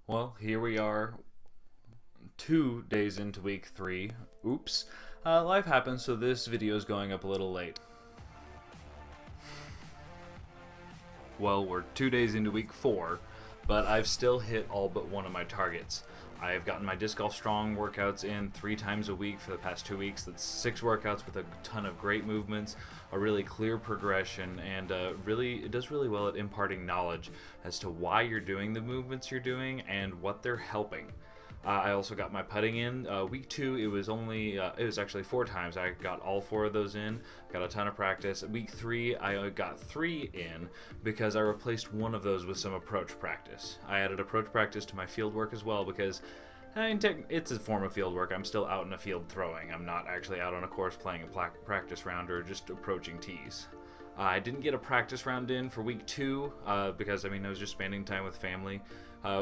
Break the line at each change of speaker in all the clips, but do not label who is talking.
Well, here we are, 2 days into week 3. Oops. Life happens, so this video is going up a little late. Well, we're 2 days into week 4, but I've still hit all but one of my targets. I've gotten my disc golf strong workouts in 3 times a week for the past 2 weeks. That's 6 workouts with a ton of great movements, a really clear progression, and it does really well at imparting knowledge as to why you're doing the movements you're doing and what they're helping. I also got my putting in. Week 2, it was actually 4 times. I got all 4 of those in, got a ton of practice. Week 3, I got 3 in because I replaced one of those with some approach practice. I added approach practice to my field work as well because it's a form of field work. I'm still out in a field throwing. I'm not actually out on a course playing a practice round or just approaching tees. I didn't get a practice round in for week 2 because I was just spending time with family.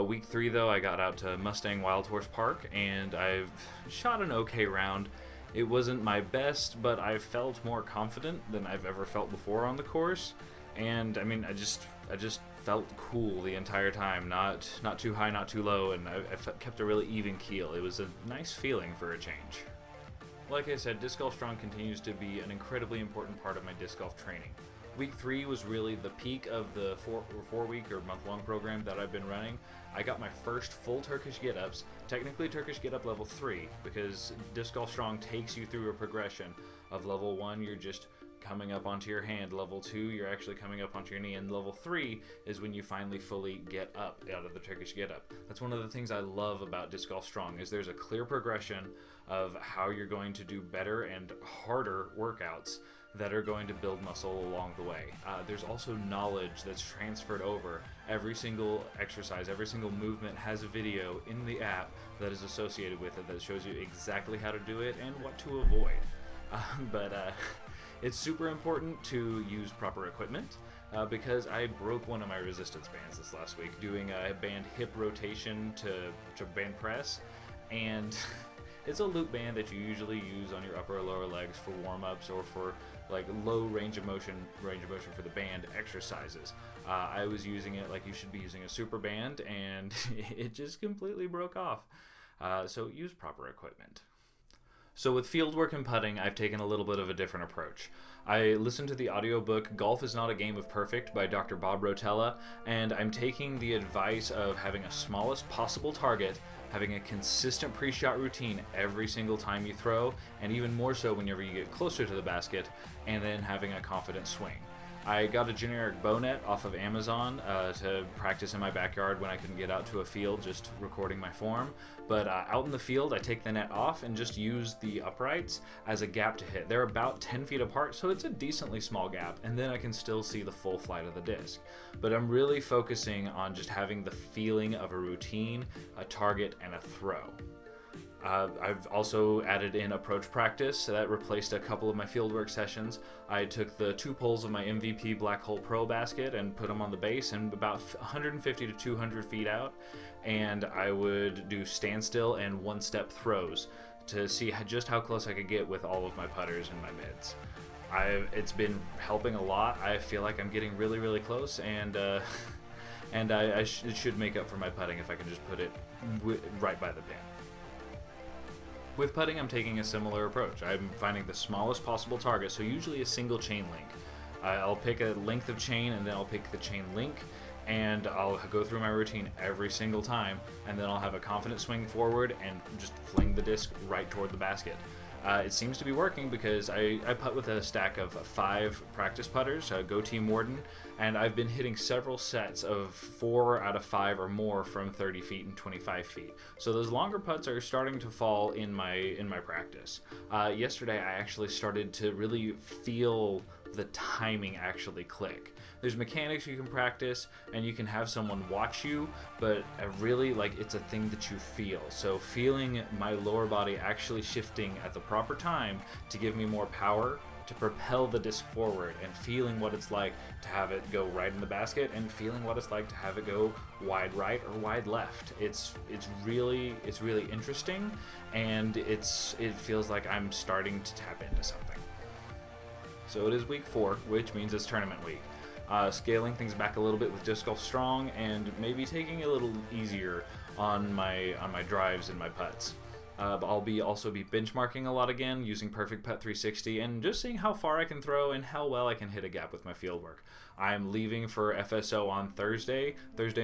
Week 3 though, I got out to Mustang Wild Horse Park and I've shot an okay round. It wasn't my best, but I felt more confident than I've ever felt before on the course. And I just felt cool the entire time, not too high, not too low, and I kept a really even keel. It was a nice feeling for a change. Like I said, Disc Golf Strong continues to be an incredibly important part of my disc golf training. Week 3 was really the peak of the 4-week or month-long program that I've been running. I got my first full Turkish get-ups, technically Turkish get-up level 3, because Disc Golf Strong takes you through a progression of level 1, you're just coming up onto your hand, level 2, you're actually coming up onto your knee, and level 3 is when you finally fully get up out of the Turkish get-up. That's one of the things I love about Disc Golf Strong, is there's a clear progression of how you're going to do better and harder workouts that are going to build muscle along the way. There's also knowledge that's transferred over. Every single exercise, every single movement has a video in the app that is associated with it that shows you exactly how to do it and what to avoid. It's super important to use proper equipment because I broke one of my resistance bands this last week doing a band hip rotation to band press, and it's a loop band that you usually use on your upper or lower legs for warm-ups or for like low range of motion for the band exercises. I was using it like you should be using a super band, and it just completely broke off. So use proper equipment. So with fieldwork and putting, I've taken a little bit of a different approach. I listened to the audiobook Golf is Not a Game of Perfect by Dr. Bob Rotella, and I'm taking the advice of having a smallest possible target, having a consistent pre-shot routine every single time you throw, and even more so whenever you get closer to the basket, and then having a confident swing. I got a generic bow net off of Amazon to practice in my backyard when I couldn't get out to a field just recording my form. But out in the field, I take the net off and just use the uprights as a gap to hit. They're about 10 feet apart, so it's a decently small gap, and then I can still see the full flight of the disc. But I'm really focusing on just having the feeling of a routine, a target, and a throw. I've also added in approach practice, so that replaced a couple of my fieldwork sessions. I took the 2 poles of my MVP Black Hole Pro basket and put them on the base and about 150 to 200 feet out, and I would do standstill and one-step throws to see just how close I could get with all of my putters and my mids. It's been helping a lot. I feel like I'm getting really, really close, and it should make up for my putting if I can just put it right by the pin. With putting, I'm taking a similar approach. I'm finding the smallest possible target, so usually a single chain link. I'll pick a length of chain, and then I'll pick the chain link, and I'll go through my routine every single time, and then I'll have a confident swing forward and just fling the disc right toward the basket. It seems to be working because I putt with a stack of 5 practice putters, Go Team Warden, and I've been hitting several sets of 4 out of 5 or more from 30 feet and 25 feet. So those longer putts are starting to fall in my practice. Yesterday I actually started to really feel the timing actually click. There's mechanics you can practice and you can have someone watch you, but it's a thing that you feel. So feeling my lower body actually shifting at the proper time to give me more power to propel the disc forward, and feeling what it's like to have it go right in the basket and feeling what it's like to have it go wide right or wide left. It's really interesting, and it feels like I'm starting to tap into something. So it is week 4, which means it's tournament week. scaling things back a little bit with disc golf strong, and maybe taking it a little easier on my drives and my putts. I'll also be benchmarking a lot again, using Perfect Putt 360, and just seeing how far I can throw and how well I can hit a gap with my field work. I'm leaving for FSO on Thursday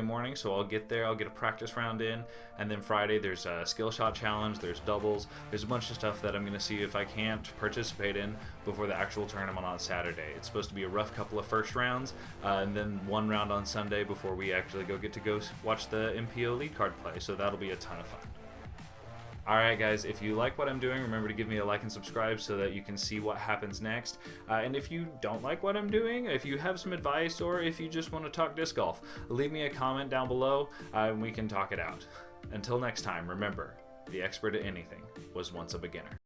morning, so I'll get there, I'll get a practice round in, and then Friday there's a skill shot challenge, there's doubles, there's a bunch of stuff that I'm going to see if I can't participate in before the actual tournament on Saturday. It's supposed to be a rough couple of first rounds, and then one round on Sunday before we actually get to go watch the MPO lead card play, so that'll be a ton of fun. Alright guys, if you like what I'm doing, remember to give me a like and subscribe so that you can see what happens next. And if you don't like what I'm doing, if you have some advice, or if you just want to talk disc golf, leave me a comment down below and we can talk it out. Until next time, remember, the expert at anything was once a beginner.